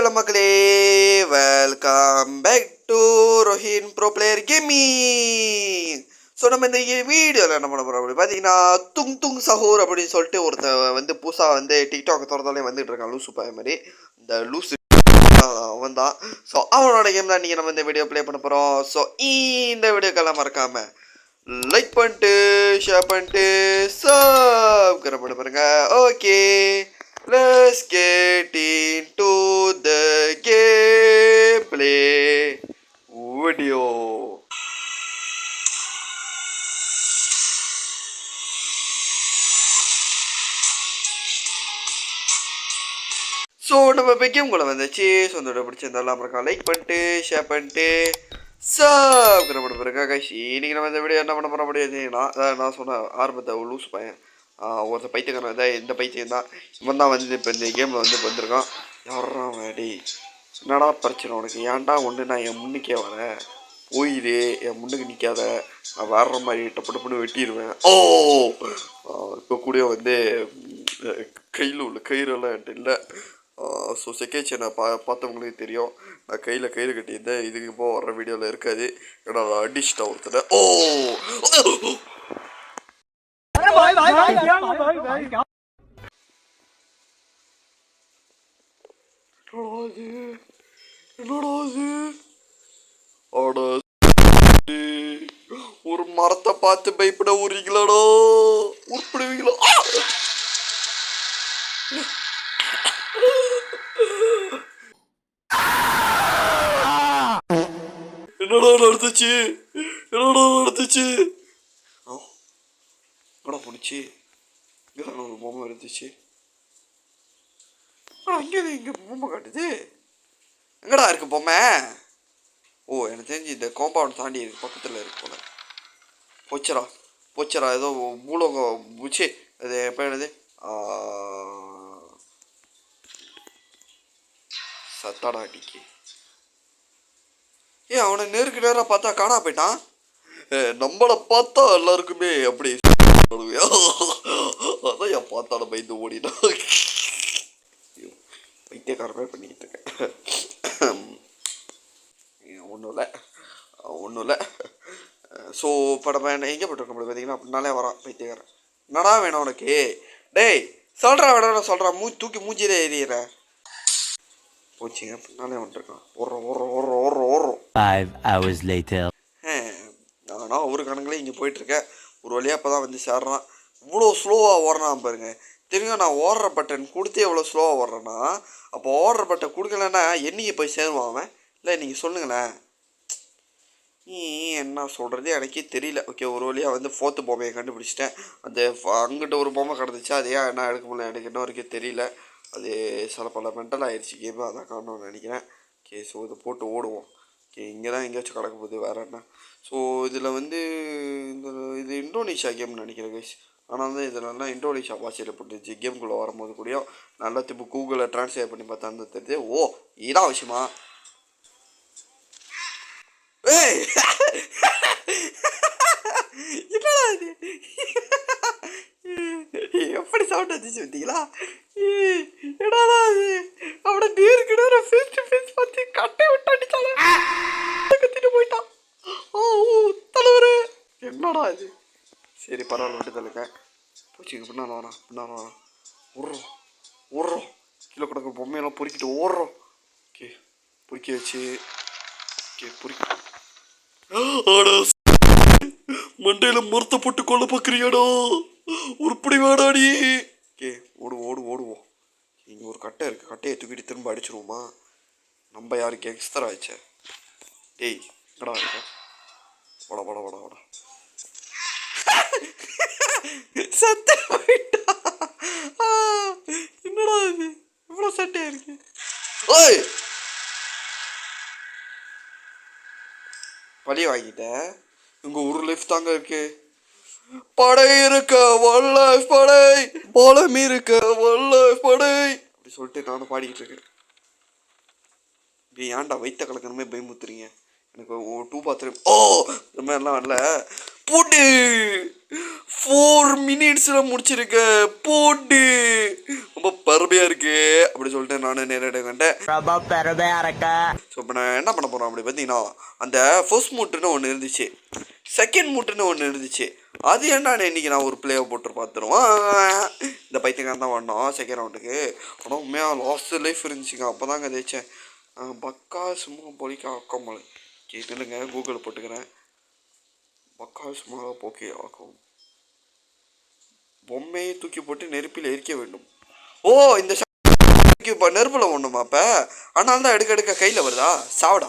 Hello மக்களே, welcome back to Rohin pro player gaming. So நம்ம இந்த வீடியோவில் என்ன பண்ண போகிறோம் அப்படி பார்த்தீங்கன்னா, துங் துங் சஹூர் அப்படின்னு சொல்லிட்டு ஒருத்தன் வந்து புதுசாக வந்து டிக்டாக் திறந்தாலே வந்துட்டு இருக்கான், லூசு பாய மாதிரி. இந்த லூசு அவன் தான். ஸோ அவனோட கேம் தான் நீங்கள் நம்ம இந்த வீடியோ ப்ளே பண்ண போகிறோம். ஸோ இந்த வீடியோக்கெல்லாம் மறக்காம லைக் பண்ணிட்டு ஷேர் பண்ணிட்டு சப்ஸ்கிரைப் பண்ண பாருங்க. Okay, let's get into the gameplay video. So நம்ம இப்போ கேம்குள்ளே வந்துச்சு. ஸோ இந்த பிடிச்சிருந்தாலும் அப்புறம் லைக் பண்ணிட்டு ஷேர் பண்ணிட்டு சப்ஸ்கிரைப் பண்ண பாருங்க கைஸ். இன்றைக்கி நம்ம இந்த வீடியோ என்ன பண்ண போகிற முடியாதுன்னா, நான் சொன்ன ஆரம்பத்தை லூஸ் பையன் ஒருத்தர் பைத்தியக்காரன் தான். இந்த பைத்தியம் தான் இவன் தான் வந்து இப்போ இந்த கேமில் வந்து வந்திருக்கான். யாரான் வேடி, என்னடா பிரச்சனை உனக்கு? ஏன்டா ஒன்று நான் என் முன்னுக்கே வரேன், போயிடு, என் முன்னுக்கு நிற்காத, நான் வர்ற மாதிரி டப்பு டப்புன்னு வெட்டிடுவேன். இப்போ கூட வந்து கையில் உள்ள கயிறெல்லாம் என்கிட்ட இல்லை. ஸோ செகேச்சனை பார்த்தவங்களுக்கு தெரியும், நான் கையில் கயிறு கட்டியிருந்தேன். இதுக்கு இப்போ வர்ற வீடியோவில் இருக்காது, ஏன்னா நான் அடிச்சிட்டேன் ஒருத்தனை. ஒரு மரத்தை பார்த்து பயப்பட ஊறீங்களாடோ, உருப்பிடுவீங்களோ? என்னடா நடந்துச்சு? என்னடா நடந்துச்சு? என்னடா போணுச்சு? இங்கே ஒரு பொம்மை இருந்துச்சு. இங்கே பொம்மை காட்டுது. எங்கடா இருக்கு பொம்மை? ஓ, எனக்கு தெரிஞ்சு இந்த காம்பவுண்ட் தாண்டி இருக்கு, பக்கத்தில் இருக்கு போல. போச்சரா ஏதோ மூலகம் பூச்சி. அது எப்போ என்னது சத்தாடா அடிக்கு. அவனை நேருக்கு நேராக பார்த்தா காணா போயிட்டான். நம்மளை பார்த்தா எல்லாருக்குமே அப்படி அதான் என் பார்த்தால பயந்து ஓடினா. வைத்தியக்காரமே பண்ணிக்கிட்டு இருக்கேன். ஒன்றும் இல்லை. ஸோ இப்போ நம்ம எங்கே போட்டுருக்க முடியும் பார்த்தீங்கன்னா, அப்படின்னாலே வரான் வைத்தியக்காரன். என்னடா வேணும் உனக்கு? டேய் சொல்கிறா, வேணா சொல்கிறா, தூக்கி மூஞ்சிலே எறிகிற போச்சுங்க. பின்னாலே வந்துருக்கான். ஓடுறோம். 5 hours later. நானும் ஒரு கணக்குலேயே இங்கே போயிட்டுருக்கேன். ஒரு வழியாக அப்போ தான் வந்து சேர்றான். இவ்வளோ ஸ்லோவாக ஓடுறான் பாருங்க. தெரியும், நான் ஓடுற பட்டன் கொடுத்து எவ்வளோ ஸ்லோவாக ஓடுறேன்னா, அப்போ ஓடுற பட்டன் கொடுக்கலன்னா என்னைக்கு போய் சேருவான் அவன்? இல்லை நீங்கள் சொல்லுங்களேன், என்ன சொல்கிறது எனக்கே தெரியல. ஓகே, ஒரு வழியாக வந்து 4th பொம்மையை கண்டுபிடிச்சிட்டேன். அந்த அங்கிட்ட ஒரு பொம்மை கிடந்துச்சு, அதையே என்ன எடுக்க முடியல, எனக்கு இன்ன வரைக்கும் தெரியல. அது சில பல மென்டல் ஆகிடுச்சு கேமு, அதான் காரணம்னு நினைக்கிறேன். ஓகே, ஸோ இதை போட்டு ஓடுவோம். ஓகே, இங்கே தான் எங்கேயாச்சும் கிடக்க போகுது, வேறு என்ன. ஸோ இதில் வந்து இது இந்தோனேஷியா கேம்னு நினைக்கிறேன் கைஸ். ஆனால் தான் இதிலலாம் இந்தோனேஷியா பாஷையில் போட்டுச்சு. கேம்குள்ளே வரும்போது கூடயும் நல்லா திரும்ப கூகுளில் ட்ரான்ஸ்லேட் பண்ணி பார்த்தா தான் தெரியுது. ஓ, இதான் விஷயமா? என்னடா இது? எப்படி சவுண்ட் வந்துச்சு பார்த்தீங்களா? என்னடா அது? அவனை நேருக்கு நேரம் ஃபேஸ் டு ஃபேஸ் பார்த்து கட்டை விட்டு அடிச்சாலே கத்திட்டு போயிட்டான். தலைவர் என்னடா இது? சரி பரவாயில்ல, விட்டு தள்ளுங்க. போச்சுங்க. பின்னால் வரான். ஓடுறோம். கீழே கிடக்க பொம்மையெல்லாம் பொறுக்கிட்டு ஓடுறோம். ஓகே, பொறுக்கி வச்சு மண்டையில் மரத்தை போட்டு கொள்ள பார்க்குறியாடோ, உருப்படி வேடாடி. ஓகே, ஓடுவோம். இங்கே ஒரு கட்டை இருக்குது, கட்டையை தூக்கிட்டு திரும்ப அடிச்சிருவோமா? நம்ம யாருக்கு கேங்ஸ்டர் ஆயிடுச்சே. டேய் என்னடா இருக்க? வாடா சத்த போயிட்டா. என்னடா இது இவ்வளோ சட்டையா இருக்கு? ஓய், பழி வாங்கிட்டேன். இங்கே ஒரு லைஃப் தாங்க இருக்கு. படை இருக்க ஒன் லைஃப், படை பலம் இருக்க ஒன் லைஃப், படை அப்படி சொல்லிட்டு நானும் பாடிக்கிட்டு இருக்கேன். ஏன்டா வைத்த கலக்கணுமே பயமுத்துறீங்க? எனக்கு 2 பாத்ரூம் இந்த மாதிரிலாம் வரல. போட்டு 4 மினிட்ஸில் முடிச்சிருக்கேன் போட்டு. ரொம்ப பெருமையாக இருக்கு அப்படி சொல்லிட்டு நானும் நேரடியாக கண்டேன். ரொம்ப பெருமையா இருக்கா. ஸோ இப்போ நான் என்ன பண்ண போகிறோம் அப்படி பார்த்தீங்கன்னா, அந்த ஃபர்ஸ்ட் மூட்டுன்னு ஒன்று இருந்துச்சு, செகண்ட் மூட்டுன்னு ஒன்று இருந்துச்சு. அது என்னன்னு இன்றைக்கி நான் ஒரு பிளேயை போட்டு பார்த்துருவோம். இந்த பைத்தியக்காரன் தான் வாடினோம் செகண்ட் ரவுண்டுக்கு. ஆனால் உண்மையாக லாஸ்ட் லைஃப் இருந்துச்சுங்க. அப்போ தாங்க ஜெயிச்சேன். பக்கா சும்மா பொலிக்க ஆக்கமலை கேட்டுங்க, கூகுளில் போட்டுக்கிறேன். பக்கா சும்மா போக்கே ஆக்கும். பொம்மையை தூக்கி போட்டு நெருப்பில் எரிக்க வேண்டும். ஓ இந்த இப்போ நெருப்பில் ஒன்றுமா அப்போ? ஆனால் தான் எடுக்க எடுக்க கையில் வருதா? சாவடா.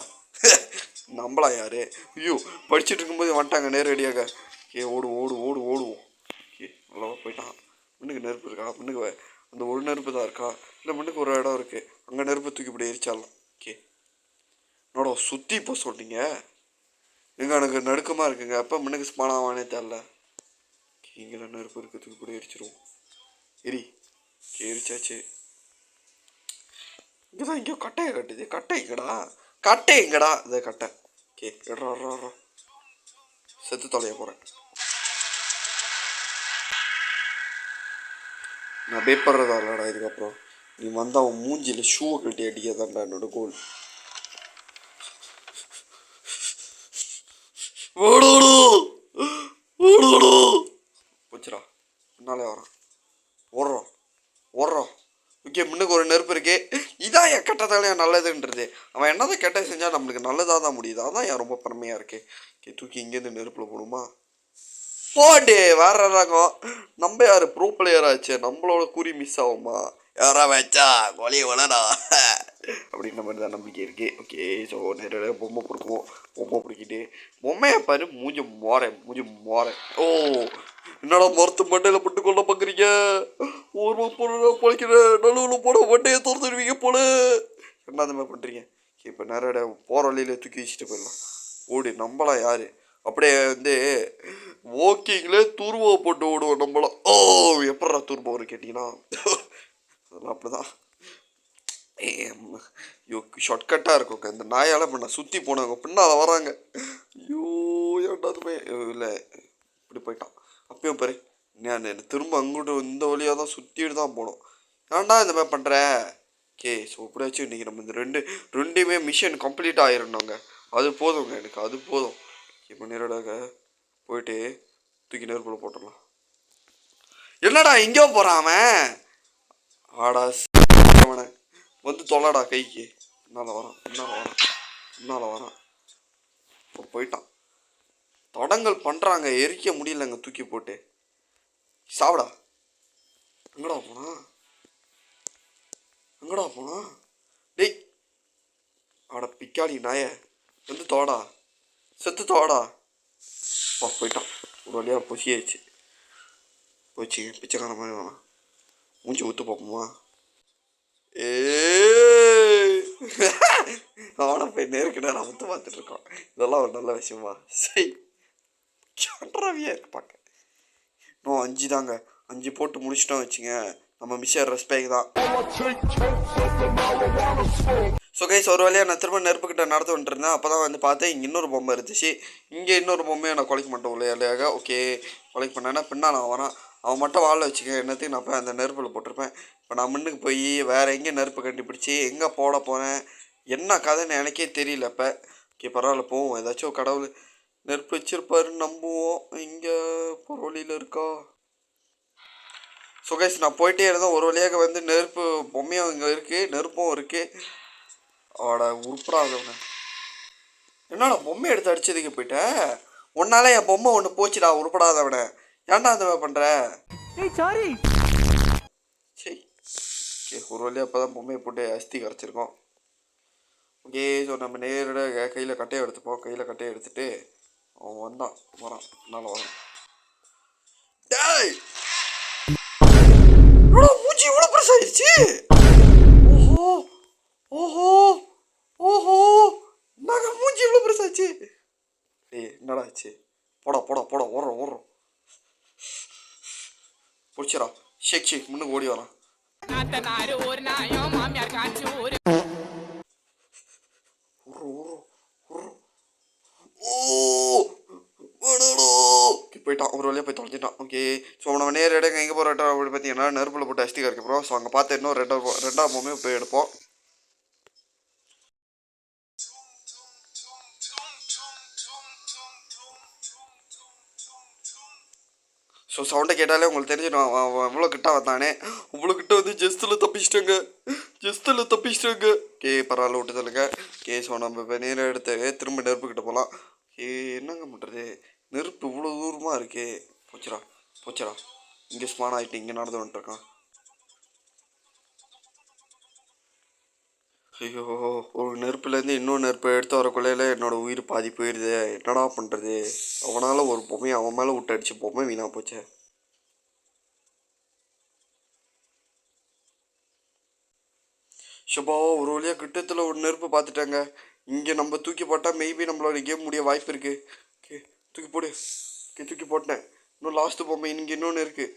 நம்மளா யாரு? ஐயோ படிச்சுட்டு இருக்கும்போது வந்துட்டாங்க நேரடியாக. ஓடுவோம். நல்லா போயிட்டான். முன்னுக்கு நெருப்பு இருக்கா? முன்னுக்கு அந்த ஒரு நெருப்பு தான் இருக்கா? இல்லை முன்னுக்கு ஒரு இடம் இருக்குது, அங்கே நெருப்பு தூக்கி இப்படி எரிச்சாலாம். ஓகே என்னோட சுற்றி இப்போ சொன்னீங்க எங்கே எனக்கு நடுக்கமாக இருக்குங்க. அப்போ முன்னுக்கு ஸ்பான் ஆவானே தெரில. இங்கே நெருப்பு இருக்குது, தூக்கி இப்படி எரிச்சிருவோம். எரிச்சாச்சு. இங்கேதான் இங்கேயோ கட்டையை கட்டுது. கட்டை எங்கடா இதை கட்டை. ஓகே எட்ரா செத்து தொலைய போகிறேன். நான் பேப்பர்றதா இல்லடா. இதுக்கப்புறம் நீ வந்து அவன் மூஞ்சியில் ஷூவை கட்டி அடிக்காதான்டா என்னோட கோல். போச்சுடா. முன்னாலே வரான். ஓடுறோம். ஓகே முன்னுக்கு ஒரு நெருப்பு இருக்கு. இதான் என் கெட்டதாலையா நல்லதுன்றது. அவன் என்னதான் கெட்டது செஞ்சால் நம்மளுக்கு நல்லதாக தான் முடியுது. அதான் என் ரொம்ப பெருமையாக இருக்கு. ஓகே தூக்கி இங்கேருந்து நெருப்பில் போடுமா? போடு வேற ரகம். நம்ம யார் ப்ரோ பிளேயர் ஆச்சு, நம்மளோட குறி மிஸ் ஆகுமா? யாரா வச்சா கொலையை வளரா அப்படின்ற மாதிரி தான் நம்பிக்கை இருக்கு. ஓகே ஸோ நிறைய பொம்மை பிடிக்குவோம். பொம்மை பிடிக்கிட்டு பொம்மையை பாரு மூஞ்சி மோறேன். ஓ என்னடா மரத்து மண்டையில் போட்டு கொள்ள பார்க்குறீங்க? ஒரு பொருளை பொழைக்கிற நடுவில் போட மண்டையை திறந்துடுவீங்க போல. என்ன அந்த மாதிரி பண்ணுறீங்க? இப்போ நிறைய போகிற வழியில் தூக்கி வச்சுட்டு போயிடலாம். ஓடு நம்மளாம் யார்? அப்படியே வந்து வாக்கிங்கில் துருவா போட்டு ஓடுவோம் நம்மளாம். ஓ எப்படா துருவா வரும் கேட்டிங்கன்னா அதெல்லாம் அப்படி தான். ஐயோ ஷார்ட்கட்டாக இருக்குங்க. இந்த நாயால் இப்போ நான் சுற்றி போனாங்க பின்னால் வராங்க. ஐயோ ஏண்டாதுமே இல்லை இப்படி போயிட்டான். அப்பயும் பாரு நான் திரும்ப அங்கிட்டு இந்த வழியாக தான் சுற்றிட்டு தான் போனோம். ஏன்டா இந்த மாதிரி பண்ணுற? ஓகே ஸோ எப்படியாச்சும் இன்றைக்கி நம்ம இந்த ரெண்டுமே மிஷன் கம்ப்ளீட் ஆகிடணுங்க. அது போதுங்க எனக்கு, அது போதும். இப்போ நேரடாக போயிட்டு தூக்கி நெருப்பில் போட்டுடலாம். என்னடா எங்கேயோ போகிறான் அவன்? ஆடா அவனை வந்து தொல்லடா கைக்கு. பின்னால் வரான். இப்போ போயிட்டான். தடங்கல் பண்ணுறாங்க, எரிக்க முடியலங்க தூக்கி போட்டு. சாவடா. எங்கடா போனா? டேய் ஆட பிக்காளி நாய வந்து தோடா, செத்து தோடா. போயிட்டான். ஒரு வழியாக பொசியாச்சு. போச்சு பிச்சைக்கார மாதிரி வேணாம். மூஞ்சி ஊற்று பார்ப்போமா? அவனை போய் நேருக்கு நேரம் ஊற்று பார்த்துட்ருக்கான். இதெல்லாம் ஒரு நல்ல விஷயமா? சரி கன்றாவியாக இருக்கு பார்க்க. இன்னும் 5 தாங்க. 5 போட்டு முடிச்சிட்டோம் வச்சுங்க, நம்ம மிஷன் ரெஸ்பெக்ட் தான். ஸோ கைஸ் ஒரு வழியாக நான் திரும்ப நெருப்புக்கிட்ட நடந்து வந்துட்டுருந்தேன். அப்போ தான் வந்து பார்த்தேன் இங்கே இன்னொரு பொம்மை இருந்துச்சு. இங்கே இன்னொரு பொம்மையை நான் கொலைக்க மாட்டேன் இல்லையாக. ஓகே கொலைக்க பண்ணேன்னா பின்னால் நான் வரான். அவன் மட்டும் வாழ வச்சுக்க என்னத்தையும் நான் போய் அந்த நெருப்பில் போட்டிருப்பேன். இப்போ நான் முன்னுக்கு போய் வேறு எங்கே நெருப்பு கண்டுபிடிச்சி எங்கே போட போகிறேன் என்ன கதைன்னு எனக்கே தெரியல. இப்போ ஓகே பரவாயில்ல போவோம். ஏதாச்சும் கடவுள் நெருப்பு வச்சிருப்பாருன்னு நம்புவோம். இங்கே போகிற வழியில் இருக்கா? ஸோ கைஸ் நான் போயிட்டே இருந்தேன். ஒரு வழியாக வந்து நெருப்பு பொம்மையும் இங்கே இருக்குது, நெருப்பும் இருக்குது. அவட உருப்படாதவன என்னடா பொம்மை எடுத்து அடிச்சதுக்கு போயிட்டேன். உன்னால என் பொம்மை ஒன்று போச்சுடா உருப்படாதவன. ஏன்டா அந்த மாதிரி பண்ணுற? சரி ஓகே ஒரு வழியாக அப்போ தான் பொம்மையை போட்டு அஸ்தி கரைச்சிருக்கோம். ஓகே ஸோ நம்ம நேரடியாக கையில் கட்டையை எடுத்துப்போம். கையில் கட்டையை எடுத்துகிட்டு அவன் வரான். என்னால் வரான். டேய் மூஞ்சி இவ்வளோ பெருசாகிடுச்சு. ஓஹோ நாங்கள் மூஞ்சி இவ்வளோ பெருசாச்சு. என்னடா ஆச்சு? போடா ஓடுறோம். பிடிச்சிடா ஷேக் முன்னுக்கு ஓடி வரான். போயிட்டான். ஒரு வழியாக போய் தொலைஞ்சிட்டான். ஓகே, ஸோ நம்ம நேர இடங்க எங்கே போகிற இடம் அப்படி பார்த்தீங்கன்னா நெருப்பில் போட்டு அஸ்தி கரைக்க போகிறோம். ஸோ அங்கே பார்த்து இன்னும் ரெண்டாவது பொம்மையை போய் எடுப்போம். ஸோ சவுண்டை கேட்டாலே உங்களுக்கு தெரிஞ்சிடும் இவ்வளோ கிட்ட வந்தானே. இவ்வளோ கிட்ட வந்து ஜஸ்ட்டில் தப்பிச்சிட்டாங்க. ஓகே, பரவாயில்ல விட்டு சொல்லுங்க. ஓகே, ஸோ நம்ம இப்போ நேரம் எடுத்து திரும்ப நெருப்புக்கிட்ட போகலாம். என்னங்க பண்ணுறது, நெருப்பு இவ்வளோ தூரமாக இருக்கே. போச்சுடா இங்கே ஸ்மான் ஆகிட்டு இங்கே நடந்து வந்துட்டுருக்கான். ஐயோ, ஒரு நெருப்புலேருந்து இன்னொரு நெருப்பை எடுத்து வரக்குள்ளையில என்னோடய உயிர் பாதி போயிடுது. என்னடா பண்ணுறது, அவனால் ஒரு பொம்மையை அவன் மேலே விட்டு அடிச்சு பொம்மை வீணாக போச்சு. ஷபா, ஒரு வழியாக கிட்டத்தில் ஒரு நெருப்பு பார்த்துட்டாங்க. இங்கே நம்ம தூக்கி போட்டால் மேபி நம்மளோட கேம் முடிய வாய்ப்பு இருக்குது. ஓகே, தூக்கி போடு. ஓகே, தூக்கி போட்டேன். இன்னும் லாஸ்ட்டு பொம்மை இங்கே இன்னொன்று இருக்குது.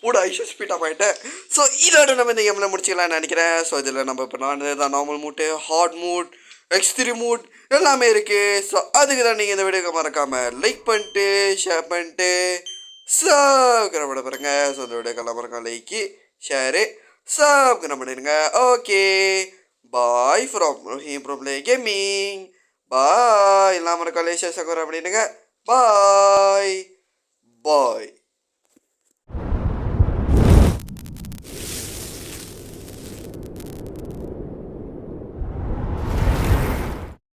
கூட ஐஷோ ஸ்பீடாக போயிட்டேன். ஸோ இதோட நம்ம இந்த கேமில் முடிச்சிக்கலாம்னு நினைக்கிறேன். ஸோ இதில் நம்ம இப்போ நான் தான் நார்மல் மூட்டு, ஹார்ட் மூட், எக்ஸ்ட்ரீம் மூட் எல்லாமே இருக்குது. ஸோ அதுக்கு தான் நீங்கள் இந்த வீடியோக்கு மறக்காமல் லைக் பண்ணிட்டு ஷேர் பண்ணிட்டு சப்ஸ்கிரைப் பாருங்க. ஸோ இந்த வீடியோக்கெல்லாம் மறக்காம லைக்கு ஷேரு சப்ஸ்கிரைப் பண்ணிடுங்க. Okay, bye from Rahim bro play gaming. Bye, எல்லாம் மறக்காம ஷேர் சப்ஸ்கிரைப் பண்ணிடுங்க. பாய்.